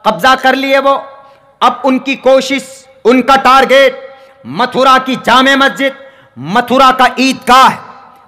कब्जा कर लिए वो। अब उनकी कोशिश, उनका टारगेट मथुरा की जामे मस्जिद, मथुरा का ईदगाह है।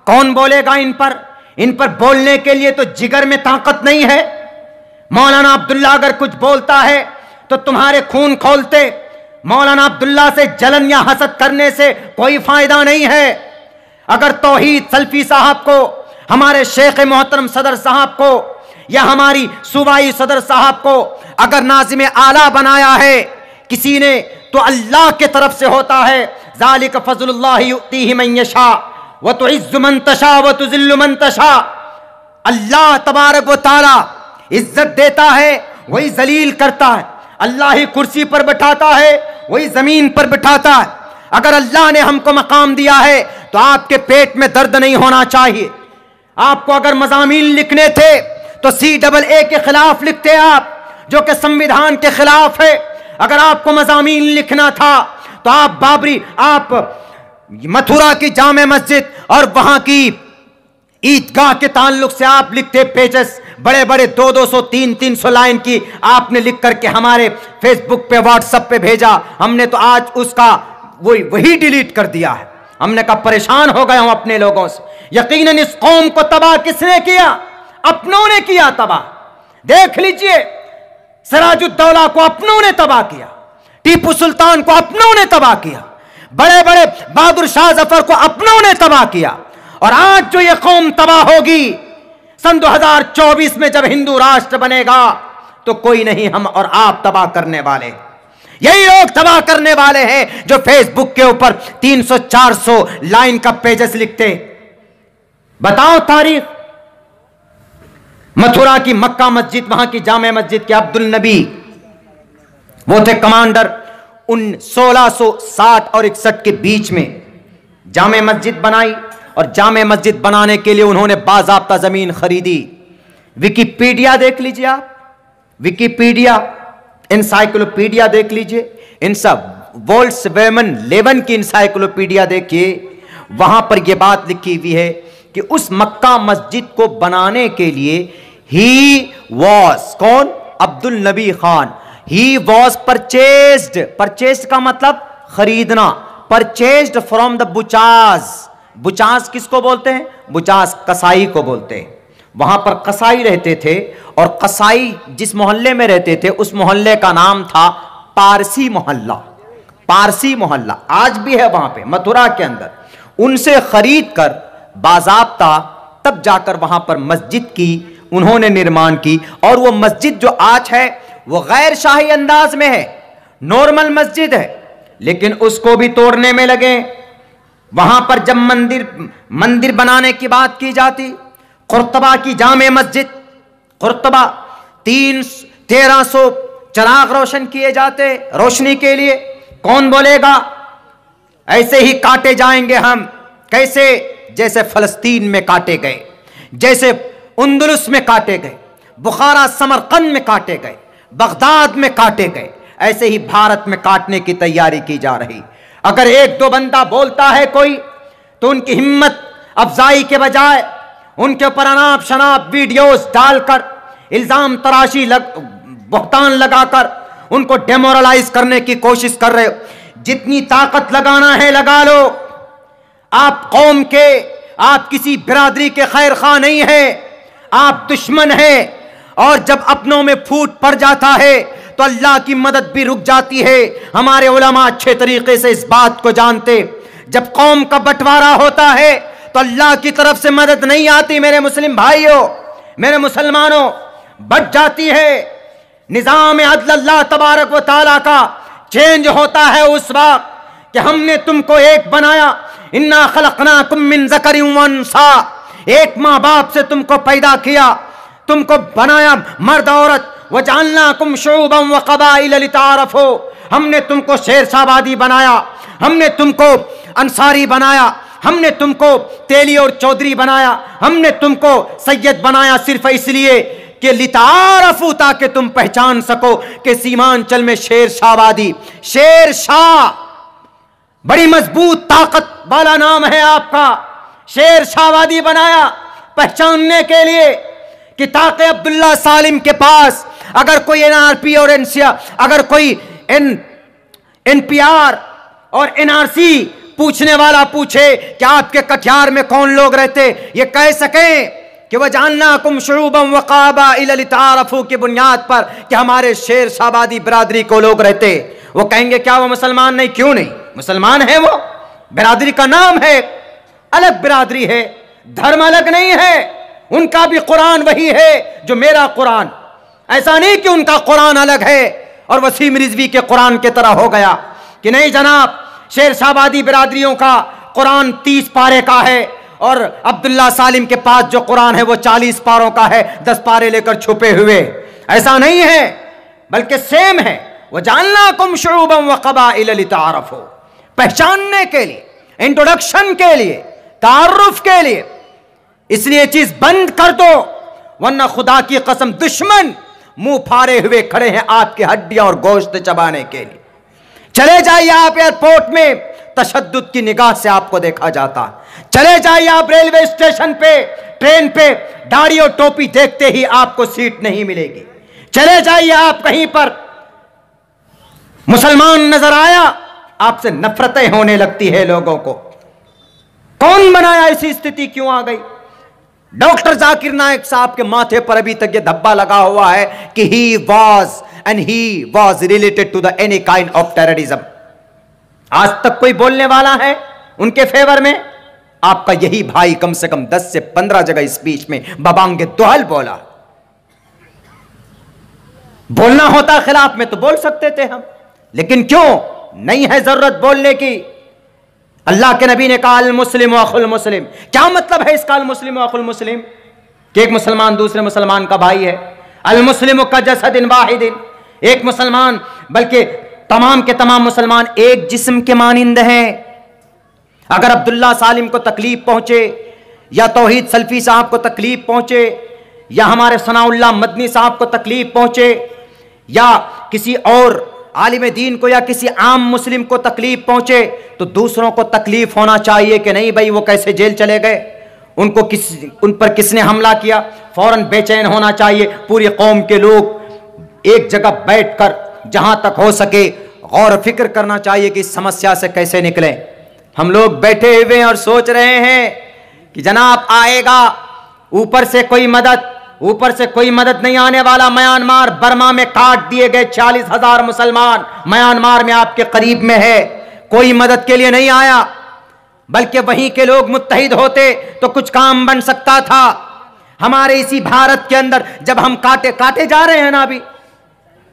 कौन बोलेगा इन पर? इन पर बोलने के लिए तो जिगर में ताकत नहीं है। मौलाना अब्दुल्ला अगर कुछ बोलता है तो तुम्हारे खून खोलते। मौलाना अब्दुल्ला से जलन या हसद करने से कोई फायदा नहीं है। अगर तौहीद सल्फी साहब को, हमारे शेख मोहतरम सदर साहब को या हमारी सूबाई सदर साहब को अगर नाज़िम आला बनाया है किसी ने, तो अल्लाह के तरफ से होता है। ज़ालिक फ़ज़्लुल्लाह युतीहि मन यशा व तुइज़्ज़ु मन तशा व तुज़िल्लु मन तशा। अल्लाह तबारक व तआला इज्जत देता है, वही जलील करता है। अल्लाह ही कुर्सी पर बैठाता है, वही जमीन पर बैठाता है। अगर अल्लाह ने हमको मकाम दिया है तो आपके पेट में दर्द नहीं होना चाहिए। आपको अगर मज़ामीन लिखने थे तो CAA के खिलाफ लिखते आप, जो कि संविधान के खिलाफ है। अगर आपको मज़ामीन लिखना था तो आप मथुरा की जामे मस्जिद और वहां की ईदगाह के ताल्लुक से आप लिखते पेजेस, बड़े बड़े 200-200 300-300 लाइन की आपने लिख करके हमारे फेसबुक पे, व्हाट्सएप पे भेजा। हमने तो आज उसका वही डिलीट कर दिया है। हमने कहा परेशान हो गए हम अपने लोगों से। यकीनन इस कौम को तबाह किसने किया? अपनों ने किया तबाह। देख लीजिए, सिराजुद्दौला को अपनों ने तबाह किया, टीपू सुल्तान को अपनों ने तबाह किया, बड़े बड़े बहादुर शाह जफर को अपनों ने तबाह किया। और आज जो ये कौम तबाह होगी सन 2024 में, जब हिंदू राष्ट्र बनेगा, तो कोई नहीं हम और आप तबाह करने वाले। यही लोग तबाह करने वाले हैं जो फेसबुक के ऊपर 300-400 लाइन का पेजेस लिखते। बताओ तारीख। मथुरा की मक्का मस्जिद, वहां की जामे मस्जिद के अब्दुल नबी, वो थे कमांडर। 1660 और 61 के बीच में जामे मस्जिद बनाई, और जामे मस्जिद बनाने के लिए उन्होंने बाज़ाब्ता जमीन खरीदी। विकिपीडिया देख लीजिए आप, विकिपीडिया, इंसाइक्लोपीडिया देख लीजिए, इन सब वोल्क्सवैगन लेवन की इंसाइक्लोपीडिया देखिए, वहां पर यह बात लिखी हुई है कि उस मक्का मस्जिद को बनाने के लिए ही वॉज, कौन? अब्दुल नबी Khan. He was purchased, purchased का मतलब खरीदना, परचेज्ड फ्रॉम द बुचाज। बुचाज किसको बोलते हैं? बुचाज कसाई को बोलते हैं। वहां पर कसाई रहते थे, और कसाई जिस मोहल्ले में रहते थे उस मोहल्ले का नाम था पारसी मोहल्ला। पारसी मोहल्ला आज भी है वहां पे मथुरा के अंदर। उनसे खरीद कर बाज़ाब्ता तब जाकर वहां पर मस्जिद की उन्होंने निर्माण की। और वो मस्जिद जो आज है वो गैर शाही अंदाज में है, नॉर्मल मस्जिद है, लेकिन उसको भी तोड़ने में लगे। वहां पर जब मंदिर बनाने की बात की जाती, कुर्तबा की जामे मस्जिद, कुर्तबा 1300 चिराग रोशन किए जाते रोशनी के लिए। कौन बोलेगा ऐसे ही काटे जाएंगे हम? कैसे? जैसे फलस्तीन में काटे गए, जैसे उंदुलुस में काटे गए, बुखारा समरकंद में काटे गए, बगदाद में काटे गए, ऐसे ही भारत में काटने की तैयारी की जा रही। अगर एक दो बंदा बोलता है कोई, तो उनकी हिम्मत अफजाई के बजाय उनके ऊपर अनाप शनाप वीडियोस डालकर, इल्जाम तराशी भुगतान लगाकर उनको डेमोरलाइज करने की कोशिश कर रहे हो। जितनी ताकत लगाना है लगा लो। आप कौम के, आप किसी बिरादरी के खैर खा नहीं है, आप दुश्मन हैं। और जब अपनों में फूट पड़ जाता है तो अल्लाह की मदद भी रुक जाती है। हमारे उलमा अच्छे तरीके से इस बात को जानते। जब कौम का बंटवारा होता है तो अल्लाह की तरफ से मदद नहीं आती। मेरे मुस्लिम भाइयों, मेरे मुसलमानों, बच जाती है। निजाम अदल अल्लाह तबारक व तआला का चेंज होता है उस वक्त कि हमने तुमको एक बनाया। इन्ना खलकनाकुम मिन ज़करिन व उन्सा, एक माँ बाप से तुमको पैदा किया, तुमको बनाया मर्द औरत। वजअलनाकुम शुअबन व क़बाइल लिताअरफू, हमने तुमको शेरशाहबादी बनाया, हमने तुमको अंसारी बनाया, हमने तुमको तेली और चौधरी बनाया, हमने तुमको सैयद बनाया सिर्फ इसलिए कि लिताअरफू, ताकि तुम पहचान सको कि सीमांचल में शेरशाहबादी, शेरशाह बड़ी मजबूत ताकत वाला नाम है आपका। शेरशाहबादी बनाया पहचानने के लिए कि ताकि अब्दुल्ला सालिम के पास अगर कोई एनआरपी और अगर कोई एनपीआर और एनआरसी पूछने वाला पूछे कि आपके कटिहार में कौन लोग रहते, ये कह सकें कि वह जानना कुम शुरूबम वकाबा इलल तारफू की बुनियाद पर कि हमारे शेर शाबादी बिरादरी को लोग रहते, वो कहेंगे क्या वो मुसलमान नहीं? क्यों नहीं, मुसलमान है, वो बिरादरी का नाम है, अलग बिरादरी है, धर्म अलग नहीं है, उनका भी कुरान वही है जो मेरा कुरान। ऐसा नहीं कि उनका कुरान अलग है और वसीम रिजवी के कुरान की तरह हो गया कि नहीं जनाब, शेर शाबादी बिरादरियों का कुरान 30 पारे का है और अब्दुल्ला सालिम के पास जो कुरान है वो 40 पारों का है, 10 पारे लेकर छुपे हुए। ऐसा नहीं है, बल्कि सेम है। वो जानना कुम शुरूबम व क़बाइल लितारफू, पहचानने के लिए, इंट्रोडक्शन के लिए, तारुफ के लिए। इसलिए चीज बंद कर दो, वरना खुदा की कसम दुश्मन मुंह फाड़े हुए खड़े हैं आपकी हड्डियां और गोश्त चबाने के लिए। चले जाइए आप एयरपोर्ट में, तशद्दुद की निगाह से आपको देखा जाता। चले जाइए आप रेलवे स्टेशन पे, ट्रेन पे, दाढ़ी और टोपी देखते ही आपको सीट नहीं मिलेगी। चले जाइए आप कहीं पर, मुसलमान नजर आया, आपसे नफरतें होने लगती है लोगों को। कौन बनाया, ऐसी स्थिति क्यों आ गई? डॉक्टर जाकिर नायक साहब के माथे पर अभी तक यह धब्बा लगा हुआ है कि he was related to the any kind of terrorism. आज तक कोई बोलने वाला है उनके फेवर में? आपका यही भाई कम से कम 10 से 15 जगह स्पीच में बबांगे दुहल बोला। बोलना होता खिलाफ में तो बोल सकते थे हम, लेकिन क्यों नहीं है जरूरत बोलने की। अल्लाह के नबी ने कहा अल मुस्लिम व अखुल मुस्लिम। क्या मतलब है इसका अल मुस्लिम व अखुल मुस्लिम? कि एक मुसलमान दूसरे मुसलमान का भाई है। अल मुस्लिम का जसदिन वाहिदिन, एक मुसलमान बल्कि तमाम के तमाम मुसलमान एक जिस्म के मानिंद हैं। अगर अब्दुल्ला सालिम को तकलीफ पहुंचे, या तौहीद सल्फी साहब को तकलीफ पहुंचे, या हमारे सनाउल्लाह मदनी साहब को तकलीफ पहुंचे, या किसी और आलिम दीन को या किसी आम मुस्लिम को तकलीफ पहुंचे, तो दूसरों को तकलीफ होना चाहिए कि नहीं भाई वो कैसे जेल चले गए, उन पर किसने हमला किया, फौरन बेचैन होना चाहिए। पूरी कौम के लोग एक जगह बैठकर जहां तक हो सके गौर फिक्र करना चाहिए कि इस समस्या से कैसे निकलें। हम लोग बैठे हुए और सोच रहे हैं कि जनाब आएगा ऊपर से कोई मदद नहीं आने वाला। म्यांमार बर्मा में काट दिए गए 40,000 मुसलमान म्यांमार में आपके करीब में है, कोई मदद के लिए नहीं आया, बल्कि वहीं के लोग मुत्तहिद होते तो कुछ काम बन सकता था। हमारे इसी भारत के अंदर जब हम काटे जा रहे हैं ना, अभी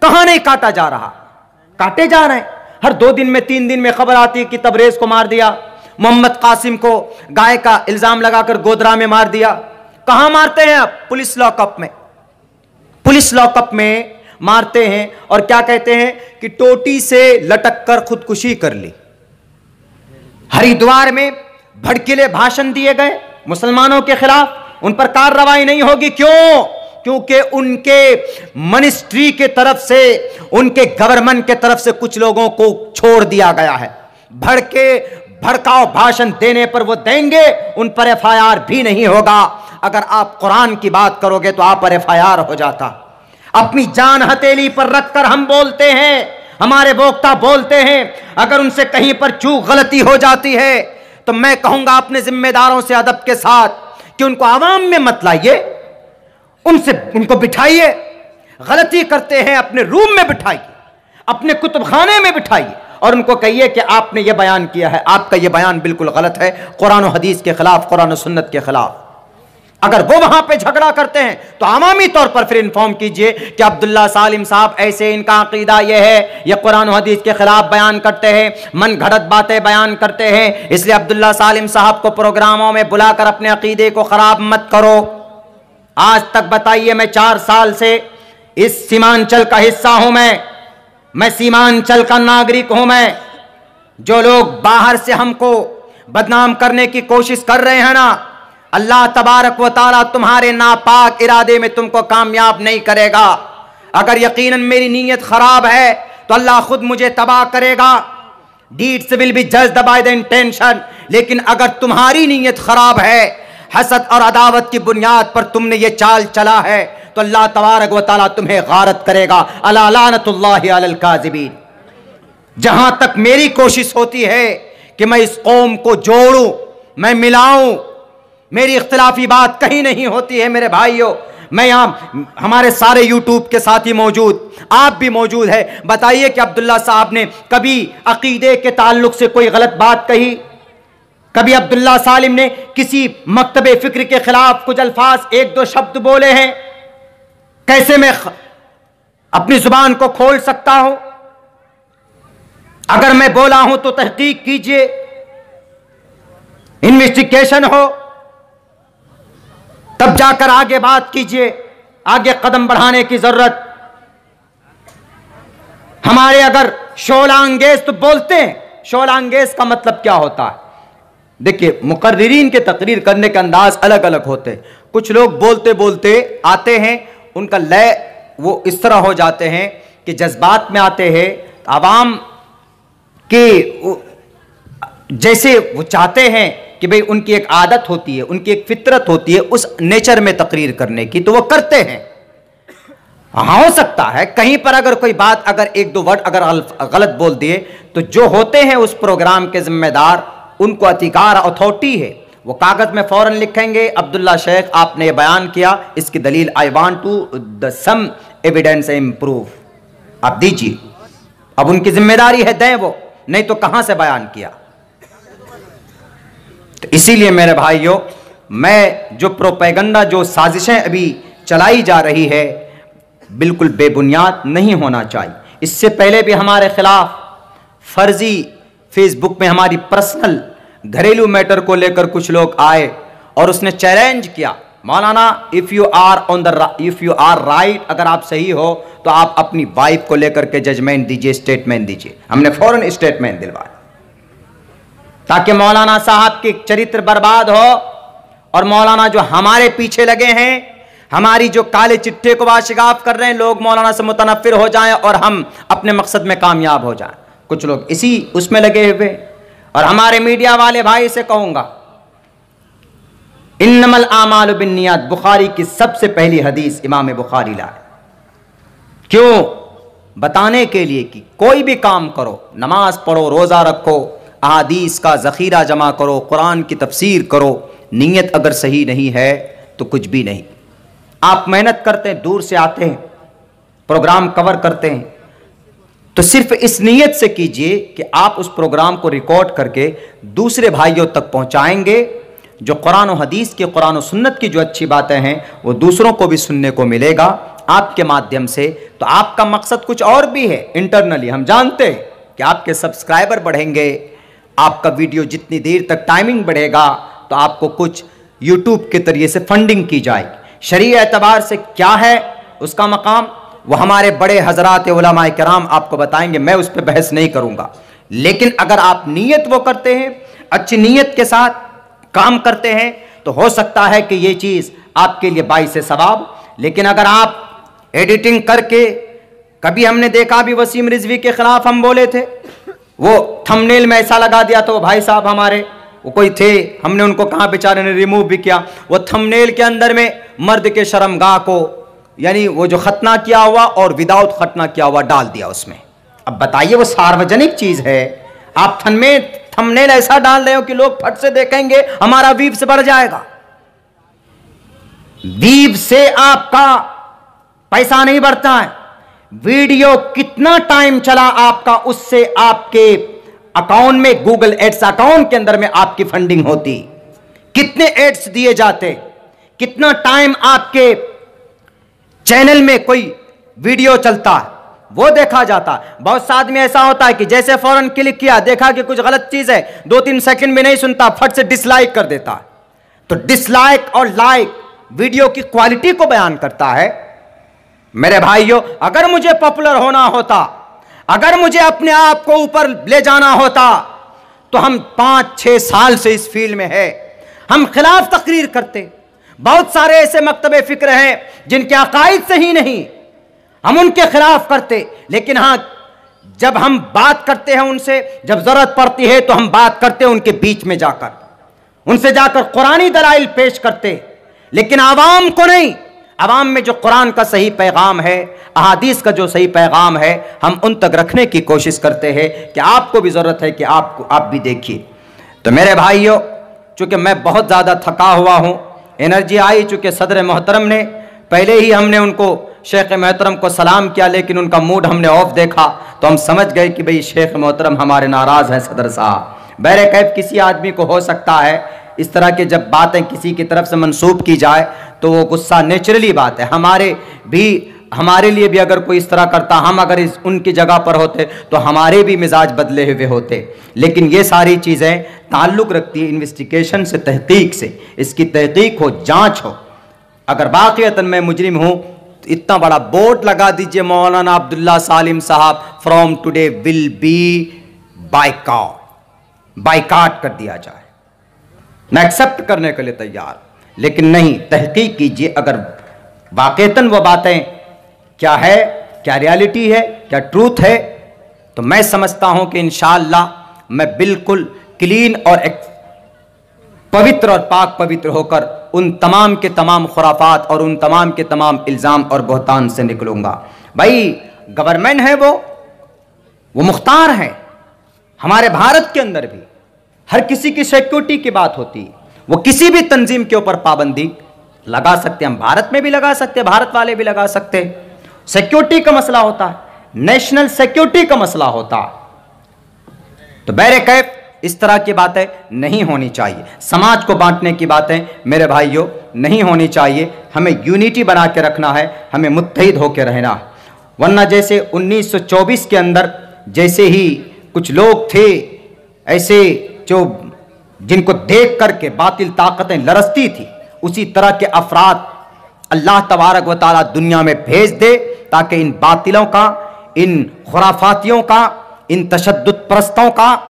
कहां नहीं काटा जा रहा, काटे जा रहे हैं। हर 2 दिन में 3 दिन में खबर आती है कि तबरेज को मार दिया, मोहम्मद कासिम को गाय का इल्जाम लगाकर गोधरा में मार दिया। कहां मारते हैं अब? पुलिस लॉकअप में मारते हैं और क्या कहते हैं कि टोटी से लटक कर खुदकुशी कर ली। हरिद्वार में भड़कीले भाषण दिए गए मुसलमानों के खिलाफ, उन पर कार्रवाई नहीं होगी। क्यों? क्योंकि उनके मिनिस्ट्री के तरफ से, उनके गवर्नमेंट के तरफ से कुछ लोगों को छोड़ दिया गया है। भड़काऊ भाषण देने पर वो देंगे, उन पर एफआईआर भी नहीं होगा। अगर आप कुरान की बात करोगे तो आप पर एफआईआर हो जाता। अपनी जान हथेली पर रखकर हम बोलते हैं, हमारे वक्ता बोलते हैं, अगर उनसे कहीं पर चूक गलती हो जाती है तो मैं कहूंगा अपने जिम्मेदारों से अदब के साथ कि उनको आवाम में मत लाइए, उनको बिठाइए। गलती करते हैं अपने रूम में बिठाइए, अपने कुतुबखाने में बिठाइए और उनको कहिए कि आपने यह बयान किया है, आपका यह बयान बिल्कुल गलत है, कुरान और हदीस के खिलाफ, कुरान और सुन्नत के खिलाफ। अगर वो वहां पे झगड़ा करते हैं तो आवामी तौर पर फिर इन्फॉर्म कीजिए कि अब्दुल्ला सालिम साहब ऐसे, इनका अकीदा यह है, ये कुरान और हदीस के खिलाफ बयान करते हैं, मन घड़त बातें बयान करते हैं, इसलिए अब्दुल्ला सालिम साहब को प्रोग्रामों में बुलाकर अपने अकीदे को खराब मत करो। आज तक बताइए, मैं 4 साल से इस सीमांचल का हिस्सा हूं, मैं सीमांचल का नागरिक हूं। मैं जो लोग बाहर से हमको बदनाम करने की कोशिश कर रहे हैं ना, अल्लाह तबारक व तआला तुम्हारे नापाक इरादे में तुमको कामयाब नहीं करेगा। अगर यकीनन मेरी नीयत खराब है तो अल्लाह खुद मुझे तबाह करेगा। Deeds will be judged by the intention. लेकिन अगर तुम्हारी नीयत खराब है, हसद और अदावत की बुनियाद पर तुमने ये चाल चला है तो अल्लाह तबारक व तआला तुम्हें गारत करेगा। अला लानतुल्लाहि अलल काज़िबीन। जहां तक मेरी कोशिश होती है कि मैं इस कौम को जोड़ूं, मैं मिलाऊं, मेरी इख्तिलाफी बात कहीं नहीं होती है मेरे भाइयों। मैं यहां, हमारे सारे यूट्यूब के साथी मौजूद, आप भी मौजूद है, बताइए कि अब्दुल्ला साहब ने कभी अकीदे के ताल्लुक से कोई गलत बात कही? कभी अब्दुल्ला सालिम ने किसी मकतबे फिक्र के खिलाफ कुछ अल्फाज, एक दो शब्द बोले हैं? कैसे मैं अपनी जुबान को खोल सकता हूं? अगर मैं बोला हूं तो तहकीक कीजिए, इन्वेस्टिगेशन हो, तब जाकर आगे बात कीजिए, आगे कदम बढ़ाने की जरूरत। हमारे अगर शोलांगेज तो बोलते हैं, शोलांगेज का मतलब क्या होता है? देखिए, मुकर्रिरीन के तकरीर करने के अंदाज अलग अलग होते हैं। कुछ लोग बोलते बोलते आते हैं, उनका लय वो इस तरह हो जाते हैं कि जज्बात में आते हैं, आवाम के जैसे वो चाहते हैं कि भाई उनकी एक आदत होती है, उनकी एक फितरत होती है उस नेचर में तकरीर करने की, तो वो करते हैं। हाँ, हो सकता है कहीं पर अगर कोई बात, अगर एक दो वर्ड अगर गलत बोल दिए, तो जो होते हैं उस प्रोग्राम के जिम्मेदार, उनको अधिकार, अथॉरिटी है, वो कागज में फौरन लिखेंगे, अब्दुल्ला शेख आपने बयान किया, इसकी दलील I want to the some evidence improve, आप दीजिए। अब उनकी जिम्मेदारी है, दें वो, नहीं तो कहां से बयान किया। तो इसीलिए मेरे भाइयों, मैं जो प्रोपेगेंडा, जो साजिशें अभी चलाई जा रही है, बिल्कुल बेबुनियाद नहीं होना चाहिए। इससे पहले भी हमारे खिलाफ फर्जी फेसबुक में हमारी पर्सनल घरेलू मैटर को लेकर कुछ लोग आए और उसने चैलेंज किया, मौलाना इफ यू आर राइट, अगर आप सही हो तो आप अपनी वाइफ को लेकर के जजमेंट दीजिए, स्टेटमेंट दीजिए। हमने फौरन स्टेटमेंट दिलवाया ताकि मौलाना साहब की चरित्र बर्बाद हो, और मौलाना जो हमारे पीछे लगे हैं, हमारी जो काले चिट्ठे को वाशिगाफ कर रहे हैं, लोग मौलाना से मुतनफ्फिर हो जाएं और हम अपने मकसद में कामयाब हो जाएं। कुछ लोग इसी उसमें लगे हुए। और हमारे मीडिया वाले भाई से कहूंगा, इन्नमल आमालु बिन्नियात, बुखारी की सबसे पहली हदीस इमाम बुखारी लाए। क्यों? बताने के लिए कि कोई भी काम करो, नमाज पढ़ो, रोजा रखो, अहादीस का जखीरा जमा करो, कुरान की तफसीर करो, नीयत अगर सही नहीं है तो कुछ भी नहीं। आप मेहनत करते हैं, दूर से आते हैं, प्रोग्राम कवर करते हैं, तो सिर्फ इस नीयत से कीजिए कि आप उस प्रोग्राम को रिकॉर्ड करके दूसरे भाइयों तक पहुंचाएंगे, जो कुरान और हदीस के, कुरान और सुन्नत की जो अच्छी बातें हैं वो दूसरों को भी सुनने को मिलेगा आपके माध्यम से। तो आपका मकसद कुछ और भी है। इंटरनली हम जानते हैं कि आपके सब्सक्राइबर बढ़ेंगे, आपका वीडियो जितनी देर तक टाइमिंग बढ़ेगा तो आपको कुछ यूट्यूब के जरिए से फंडिंग की जाएगी। शरीय एतबार से क्या है उसका मकाम, वो हमारे बड़े हजरात उलमाए किराम आपको बताएंगे, मैं उस पर बहस नहीं करूंगा। लेकिन अगर आप नीयत वो करते हैं, अच्छी नीयत के साथ काम करते हैं, तो हो सकता है कि ये चीज आपके लिए बाइस सवाब। लेकिन अगर आप एडिटिंग करके, कभी हमने देखा भी वसीम रिजवी के खिलाफ हम बोले थे, वो थंबनेल में ऐसा लगा दिया, तो भाई साहब हमारे वो कोई थे, हमने उनको कहा, बेचारे ने रिमूव भी किया। वो थंबनेल के अंदर में मर्द के शर्मगाह को, यानी वो जो खतना किया हुआ और विदाउट खतना किया हुआ डाल दिया उसमें। अब बताइए, वो सार्वजनिक चीज है, आप थंबनेल ऐसा डाल रहे हो कि लोग फट से देखेंगे, हमारा व्यूज से बढ़ जाएगा। व्यूज से आपका पैसा नहीं बढ़ता है, वीडियो कितना टाइम चला आपका, उससे आपके अकाउंट में, गूगल एड्स अकाउंट के अंदर में आपकी फंडिंग होती, कितने एड्स दिए जाते, कितना टाइम आपके चैनल में कोई वीडियो चलता है, वो देखा जाता है। बहुत सा आदमी ऐसा होता है कि जैसे फौरन क्लिक किया, देखा कि कुछ गलत चीज है, 2-3 सेकंड में नहीं सुनता, फट से डिसलाइक कर देता है। तो डिसलाइक और लाइक वीडियो की क्वालिटी को बयान करता है। मेरे भाइयों, अगर मुझे पॉपुलर होना होता, अगर मुझे अपने आप को ऊपर ले जाना होता, तो हम 5-6 साल से इस फील्ड में है, हम खिलाफ तकरीर करते। बहुत सारे ऐसे मकतबे फिक्र हैं जिनके अकायद सही नहीं, हम उनके खिलाफ करते। लेकिन हां, जब हम बात करते हैं उनसे, जब जरूरत पड़ती है तो हम बात करते हैं उनके बीच में जाकर। उनसे जाकर कुरानी दलाइल पेश करते, लेकिन आवाम को नहीं। आवाम में जो कुरान का सही पैगाम है, अहादीस का जो सही पैगाम है, हम उन तक रखने की कोशिश करते हैं कि आपको भी ज़रूरत है कि आप भी देखिए। तो मेरे भाइयों, चूँकि मैं बहुत ज़्यादा थका हुआ हूँ, एनर्जी आई, चूँकि सदर मोहतरम ने पहले ही हमने उनको शेख मोहतरम को सलाम किया, लेकिन उनका मूड हमने ऑफ देखा तो हम समझ गए कि भाई शेख मोहतरम हमारे नाराज़ हैं सदर साहब। बहरे कैफ किसी आदमी को हो सकता है इस तरह की जब बातें किसी की तरफ से मंसूब की जाए तो वो गुस्सा नेचुरली बात है। हमारे लिए भी अगर कोई इस तरह करता, हम अगर उनकी जगह पर होते तो हमारे भी मिजाज बदले हुए होते। लेकिन ये सारी चीज़ें ताल्लुक़ रखती है इन्वेस्टिगेशन से, तहकीक से। इसकी तहकीक हो, जांच हो। अगर वाक़ईतन मैं मुजरिम हूँ तो इतना बड़ा बोर्ड लगा दीजिए, मौलाना अब्दुल्ला सालिम साहब from today will be boycott कर दिया जाए। मैं एक्सेप्ट करने के लिए तैयार, लेकिन नहीं, तहकीक कीजिए। अगर वाक़ईतन वो बातें क्या है, क्या रियलिटी है, क्या ट्रूथ है, तो मैं समझता हूं कि इंशाअल्लाह मैं बिल्कुल क्लीन और पवित्र और पाक पवित्र होकर उन तमाम के तमाम खुराफात और उन तमाम के तमाम इल्ज़ाम और बहतान से निकलूंगा। भाई गवर्नमेंट है, वो मुख्तार है। हमारे भारत के अंदर भी हर किसी की सिक्योरिटी की बात होती है, वो किसी भी तंजीम के ऊपर पाबंदी लगा सकते हैं। हम भारत में भी लगा सकते हैं, भारत वाले भी लगा सकते हैं। सिक्योरिटी का मसला होता है, नेशनल सिक्योरिटी का मसला होता है। तो बहरे कैफ इस तरह की बातें नहीं होनी चाहिए। समाज को बांटने की बातें मेरे भाइयों नहीं होनी चाहिए। हमें यूनिटी बना के रखना है, हमें मुत्तहिद होकर रहना है। वरना जैसे 1924 के अंदर जैसे ही कुछ लोग थे ऐसे जो जिनको देख करके बातिल ताकतें लरसती थी, उसी तरह के अफराद अल्लाह तबारक व तआला दुनिया में भेज दे ताकि इन बातिलों का, इन खुराफातियों का, इन तशद्दुद परस्तों का